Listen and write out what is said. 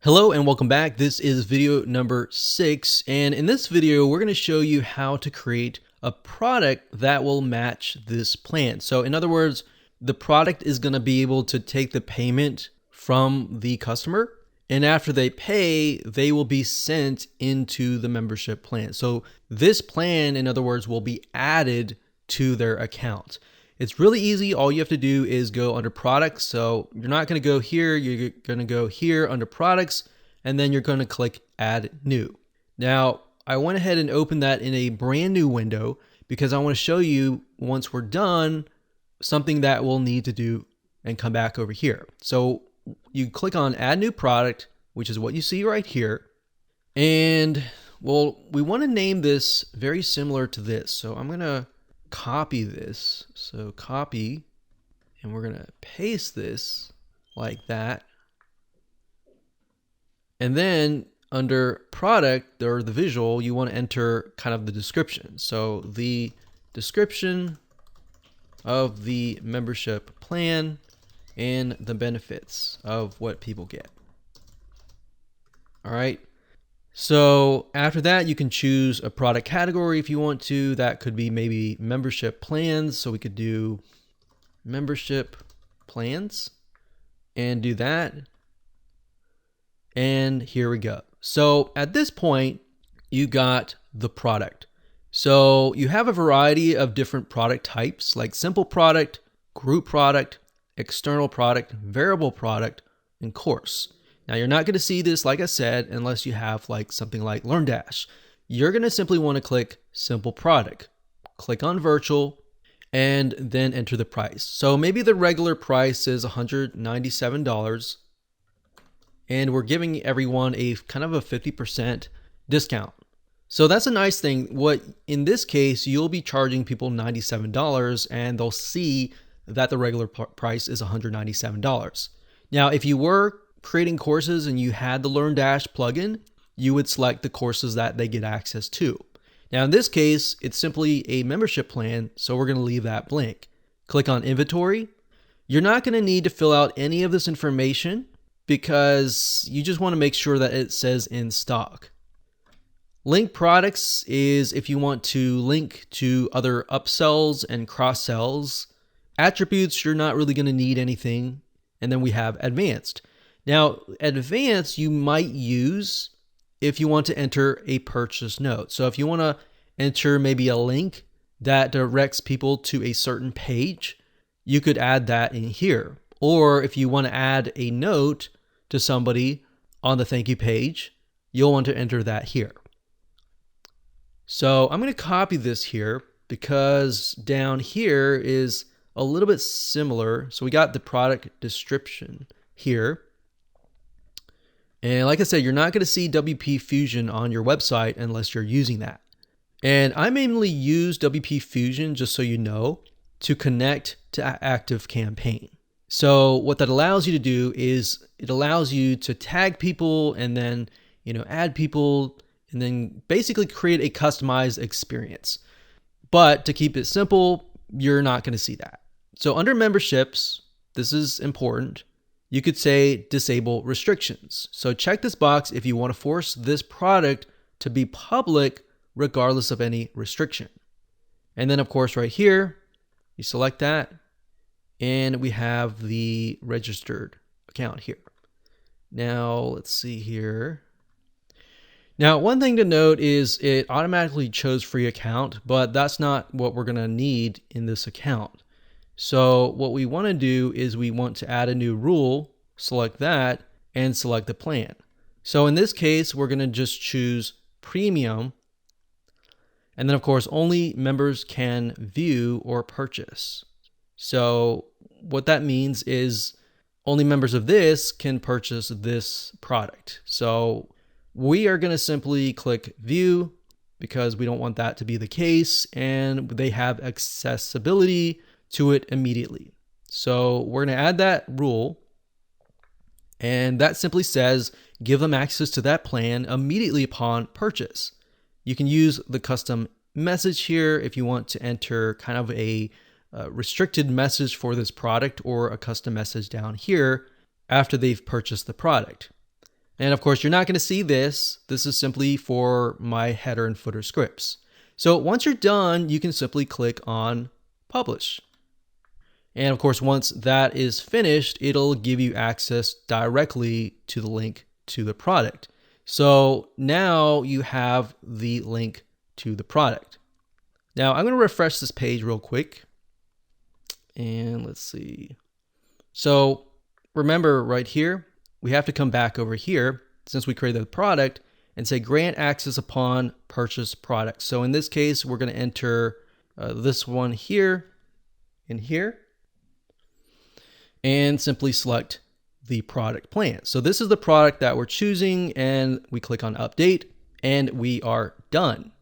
Hello and welcome back. This is video number 6, and in this video we're going to show you how to create a product that will match this plan. So in other words, the product is going to be able to take the payment from the customer, and after they pay, they will be sent into the membership plan. So this plan, in other words, will be added to their account. It's really easy. All you have to do is go under products. So you're not going to go here. You're going to go here under products, and then you're going to click add new. Now, I went ahead and opened that in a brand new window because I want to show you once we're done something that we'll need to do and come back over here. So you click on add new product, which is what you see right here. And well, we want to name this very similar to this. So I'm going to copy this. So copy, and we're going to paste this like that. And then under product or the visual, you want to enter kind of the description. So the description of the membership plan and the benefits of what people get. All right. So after that, you can choose a product category if you want to. That could be maybe membership plans. So we could do membership plans and do that. And here we go. So at this point, you got the product. So you have a variety of different product types like simple product, group product, external product, variable product, and course. Now you're not going to see this, like I said, unless you have like something like LearnDash. You're going to simply want to click simple product, click on virtual, and then enter the price. So maybe the regular price is $197, and we're giving everyone a kind of a 50% discount. So that's a nice thing. What in this case, you'll be charging people $97, and they'll see that the regular price is $197. Now, if you were creating courses and you had the LearnDash plugin, you would select the courses that they get access to. Now in this case, it's simply a membership plan, so we're going to leave that blank. Click on inventory. You're not going to need to fill out any of this information because you just want to make sure that it says in stock. Link products is if you want to link to other upsells and cross sells. Attributes, you're not really going to need anything. And then we have advanced. Now, advanced you might use if you want to enter a purchase note. So if you want to enter maybe a link that directs people to a certain page, you could add that in here. Or if you want to add a note to somebody on the thank you page, you'll want to enter that here. So I'm going to copy this here because down here is a little bit similar. So we got the product description here. And like I said, you're not going to see WP Fusion on your website unless you're using that. And I mainly use WP Fusion, just so you know, to connect to ActiveCampaign. So what that allows you to do is it allows you to tag people and then, add people and then basically create a customized experience. But to keep it simple, you're not going to see that. So under memberships, this is important. You could say disable restrictions. So check this box if you want to force this product to be public regardless of any restriction. And then of course right here, you select that and we have the registered account here. Now let's see here. Now one thing to note is it automatically chose free account, but that's not what we're going to need in this account. So what we want to do is we want to add a new rule, select that, and select the plan. So in this case, we're going to just choose premium. And then of course, only members can view or purchase. So what that means is only members of this can purchase this product. So we are going to simply click view because we don't want that to be the case, and they have accessibility to it immediately. So we're going to add that rule, and that simply says give them access to that plan immediately upon purchase. You can use the custom message here if you want to enter kind of a restricted message for this product, or a custom message down here after they've purchased the product. And of course, you're not going to see this. This is simply for my header and footer scripts. So once you're done, you can simply click on Publish. And of course, once that is finished, it'll give you access directly to the link to the product. So now you have the link to the product. Now I'm going to refresh this page real quick. And let's see. So remember right here, we have to come back over here since we created the product and say grant access upon purchase product. So in this case, we're going to enter this one here and here and simply select the product plan. So this is the product that we're choosing, and we click on update and we are done.